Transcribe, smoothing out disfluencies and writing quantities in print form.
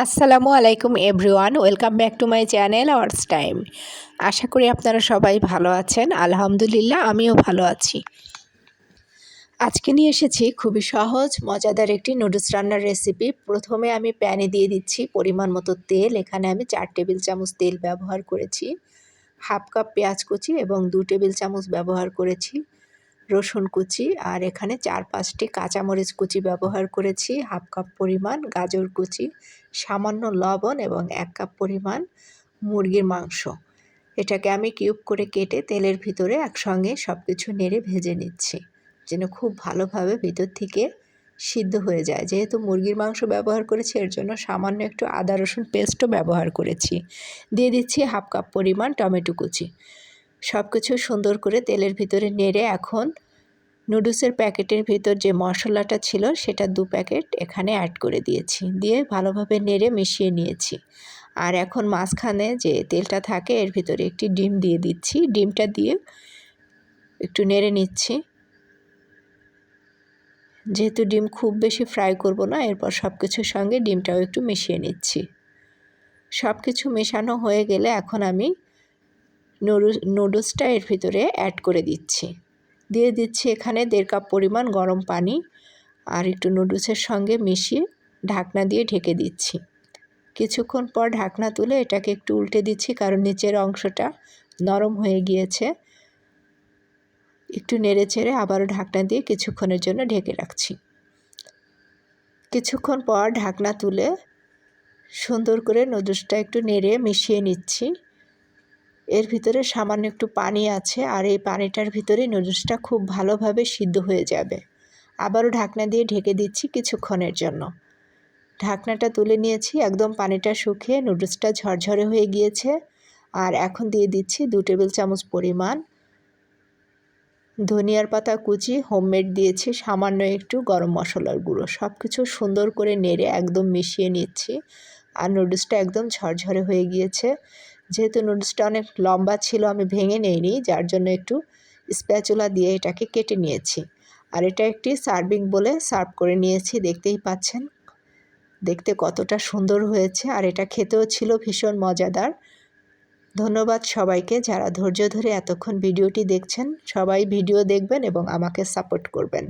আসসালামু আলাইকুম everyone, welcome back to my channel ours time. আশা করি আপনারা সবাই ভালো আছেন। আলহামদুলিল্লাহ, আমিও ভালো আছি। আজকে নিয়ে এসেছি খুবই সহজ মজাদার একটি নুডলস রান্নার রেসিপি। প্রথমে আমি প্যানে দিয়ে দিচ্ছি পরিমাণ মতো তেল। এখানে আমি 4 টেবিল চামচ তেল ব্যবহার করেছি। হাফ কাপ পেঁয়াজ কুচি এবং 2 টেবিল চামচ ব্যবহার করেছি রসুন কুচি, আর এখানে 4-5টি কাঁচামরিচ কুচি ব্যবহার করেছি, হাফ কাপ পরিমাণ গাজর কুচি, সামান্য লবণ এবং 1 কাপ পরিমাণ মুরগির মাংস। এটাকে আমি কিউব করে কেটে তেলের ভিতরে একসঙ্গে সব কিছু নেড়ে ভেজে নিচ্ছি, যেন খুব ভালোভাবে ভিতর থেকে সিদ্ধ হয়ে যায়। যেহেতু মুরগির মাংস ব্যবহার করেছি, এর জন্য সামান্য একটু আদা রসুন পেস্টও ব্যবহার করেছি। দিয়ে দিচ্ছি হাফ কাপ পরিমাণ টমেটো কুচি। সব কিছু সুন্দর করে তেলের ভিতরে নেড়ে এখন নুডলসের প্যাকেটের ভিতর যে মশলাটা ছিল সেটা 2 প্যাকেট এখানে অ্যাড করে দিয়েছি, দিয়ে ভালোভাবে নেড়ে মিশিয়ে নিয়েছি। আর এখন মাঝখানে যে তেলটা থাকে এর ভিতরে একটি ডিম দিয়ে দিচ্ছি। ডিমটা দিয়ে একটু নেড়ে নিচ্ছি। যেহেতু ডিম খুব বেশি ফ্রাই করব না, এরপর সব কিছুর সঙ্গে ডিমটাও একটু মিশিয়ে নিচ্ছি। সব কিছু মেশানো হয়ে গেলে এখন আমি নুডলসটা এর ভিতরে অ্যাড করে দিচ্ছি। দিয়ে দিচ্ছি এখানে 1.5 কাপ পরিমাণ গরম পানি, আর একটু নুডলসের সঙ্গে মিশিয়ে ঢাকনা দিয়ে ঢেকে দিচ্ছি। কিছুক্ষণ পর ঢাকনা তুলে এটাকে একটু উল্টে দিচ্ছি, কারণ নিচের অংশটা নরম হয়ে গিয়েছে। একটু নেড়ে চেড়ে আবারও ঢাকনা দিয়ে কিছুক্ষণের জন্য ঢেকে রাখছি। কিছুক্ষণ পর ঢাকনা তুলে সুন্দর করে নুডলসটা একটু নেড়ে মিশিয়ে নিচ্ছি। এর ভিতরে সামান্য একটু পানি আছে, আর এই পানিটার ভিতরে নুডলসটা খুব ভালোভাবে সিদ্ধ হয়ে যাবে। আবারও ঢাকনা দিয়ে ঢেকে দিচ্ছি কিছুক্ষণের জন্য। ঢাকনাটা তুলে নিয়েছি, একদম পানিটা শুকিয়ে নুডলসটা ঝরঝরে হয়ে গিয়েছে। আর এখন দিয়ে দিচ্ছি 2 টেবিল চামচ পরিমাণ ধনিয়ার পাতা কুচি, হোমমেড দিয়েছি, সামান্য একটু গরম মশলার গুঁড়ো। সব কিছু সুন্দর করে নেড়ে একদম মিশিয়ে নিচ্ছি। আর নুডলসটা একদম ঝরঝরে হয়ে গিয়েছে। যেহেতু নুডলসটা অনেক লম্বা ছিল, আমি ভেঙে নেইনি, যার জন্য একটু স্প্যাচুলা দিয়ে এটাকে কেটে নিয়েছি। আর এটা একটি সার্ভিং বলে সার্ভ করে নিয়েছি। দেখতেই পাচ্ছেন দেখতে কতটা সুন্দর হয়েছে, আর এটা খেতেও ছিল ভীষণ মজাদার। ধন্যবাদ সবাইকে যারা ধৈর্য ধরে এতক্ষণ ভিডিওটি দেখছেন। সবাই ভিডিও দেখবেন এবং আমাকে সাপোর্ট করবেন।